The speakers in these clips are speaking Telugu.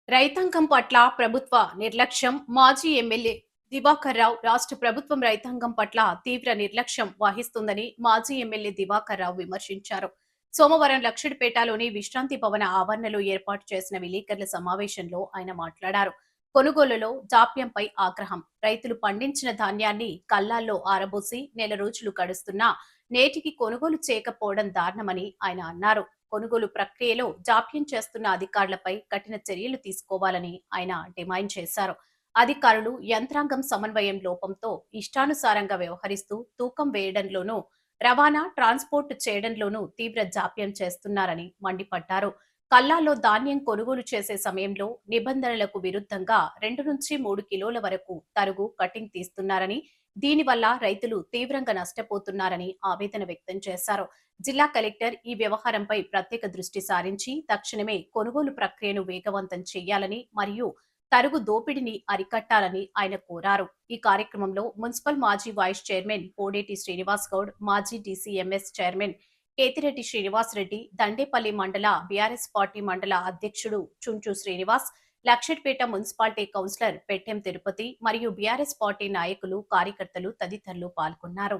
రైతాంగం పట్ల ప్రభుత్వ నిర్లక్ష్యం మాజీ ఎమ్మెల్యే దివాకర్ రావు రాష్ట్ర ప్రభుత్వం రైతాంగం పట్ల తీవ్ర నిర్లక్ష్యం వహిస్తుందని మాజీ ఎమ్మెల్యే దివాకర్ రావు విమర్శించారు. సోమవారం లక్షడిపేటలోని విశ్రాంతి భవన ఆవరణలో ఏర్పాటు చేసిన విలేకరుల సమావేశంలో ఆయన మాట్లాడారు. కొనుగోలులో జాప్యంపై ఆగ్రహం. రైతులు పండించిన ధాన్యాన్ని కల్లాల్లో ఆరబోసి నెల రోజులు గడుస్తున్నా నేటికి కొనుగోలు చేయకపోవడం దారుణమని ఆయన అన్నారు. కొనుగోలు ప్రక్రియలో జాప్యం చేస్తున్న అధికారులపై కఠిన చర్యలు తీసుకోవాలని ఆయన డిమాండ్ చేశారు. అధికారులు యంత్రాంగం సమన్వయం లోపంతో ఇష్టానుసారంగా వ్యవహరిస్తూ తూకం వేయడంలోనూ రవాణా ట్రాన్స్పోర్ట్ చేయడంలోనూ తీవ్ర జాప్యం చేస్తున్నారని మండిపడ్డారు. కల్లాల్లో ధాన్యం కొనుగోలు చేసే సమయంలో నిబంధనలకు విరుద్ధంగా 2 నుంచి 3 కిలోల వరకు తరుగు కటింగ్ తీస్తున్నారని, దీనివల్ల రైతులు తీవ్రంగా నష్టపోతున్నారని ఆవేదన వ్యక్తం చేశారు. జిల్లా కలెక్టర్ ఈ వ్యవహారంపై ప్రత్యేక దృష్టి సారించి తక్షణమే కొనుగోలు ప్రక్రియను వేగవంతం చేయాలని మరియు తరుగు దోపిడీని అరికట్టాలని ఆయన కోరారు. ఈ కార్యక్రమంలో మున్సిపల్ మాజీ వైస్ చైర్మన్ పోడేటి శ్రీనివాస్ గౌడ్, మాజీ డీసీఎంఎస్ చైర్మన్ కేతిరెడ్డి శ్రీనివాస్ రెడ్డి, దండేపల్లి మండల బీఆర్ఎస్ పార్టీ మండల అధ్యక్షుడు చుంచు శ్రీనివాస్, లక్షట్పేట మున్సిపాలిటీ కౌన్సిలర్ పెట్టెం తిరుపతి మరియు బీఆర్ఎస్ పార్టీ నాయకులు, కార్యకర్తలు తదితరులు పాల్గొన్నారు.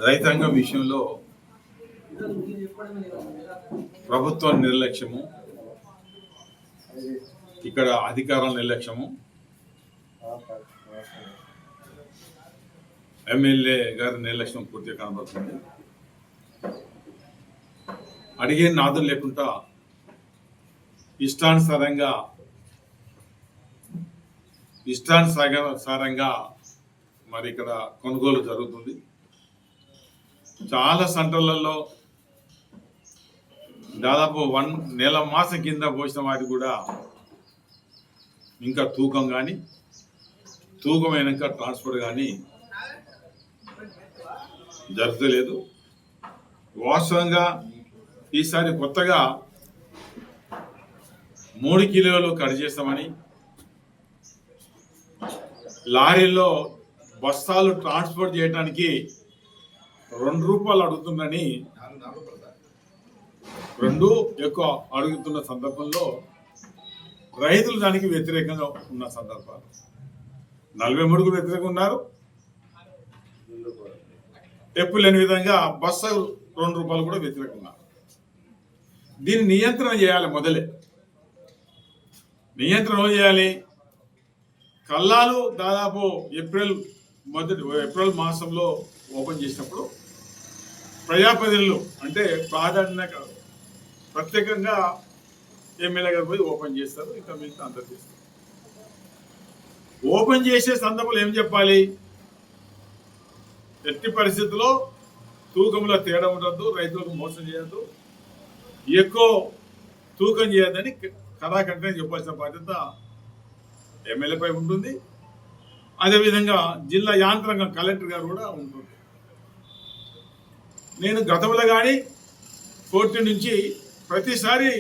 రైతాంగం విషయంలో ప్రభుత్వ నిర్లక్ష్యము, ఇక్కడ అధికారుల నిర్లక్ష్యము, ఎమ్మెల్యే గారి నిర్లక్ష్యం పూర్తిగా కనబడుతుంది. అడిగే నాదులు లేకుండా ఇష్టానుసారంగా మరి ఇక్కడ కొనుగోలు జరుగుతుంది. చాలా సెంటర్లలో దాదాపు 1 నెల మాసం కింద పోసిన వాటి కూడా ఇంకా తూకం కానీ తూకమైనాక ట్రాన్స్ఫర్ కానీ జరగలేదు. వాస్తవంగా ఈసారి కొత్తగా 3 కిలోలు కట్ చేస్తామని, లారీలో బస్తాలు ట్రాన్స్పోర్ట్ చేయడానికి 2 రూపాయలు అడుగుతుందని, 2 ఎక్కువ అడుగుతున్న సందర్భంలో రైతులు దానికి వ్యతిరేకంగా ఉన్న సందర్భాలు 43కు వ్యతిరేకంగా ఉన్నారు. ఎప్పుడు లేని విధంగా బస్సు 2 రూపాయలు కూడా వ్యతిరేకంగా ఉన్నారు. దీన్ని నియంత్రణ చేయాలి. మొదలే నియంత్రణ చేయాలి. కల్లాలు దాదాపు ఏప్రిల్ మాసంలో ఓపెన్ చేసినప్పుడు ప్రజాప్రతినిధులు అంటే ప్రత్యేకంగా ఎమ్మెల్యే గారు పోయి ఓపెన్ చేస్తారు. ఇంకా మిగతా అందరు చేస్తారు. ఓపెన్ చేసే సందర్భంలో ఏం చెప్పాలి? ఎట్టి పరిస్థితుల్లో తూకంలో తేడా ఉండద్దు, రైతులకు మోసం చేయద్దు, ఎక్కువ తూకం చేయద్దని కళాకంఠంగా చెప్పాల్సిన బాధ్యత ఎమ్మెల్యేపై ఉంటుంది. అదేవిధంగా జిల్లా యాంత్రాంగం కలెక్టర్ గారు కూడా ఉంటుంది. నేను గతంలో కానీ కోర్టు నుంచి ప్రతిసారి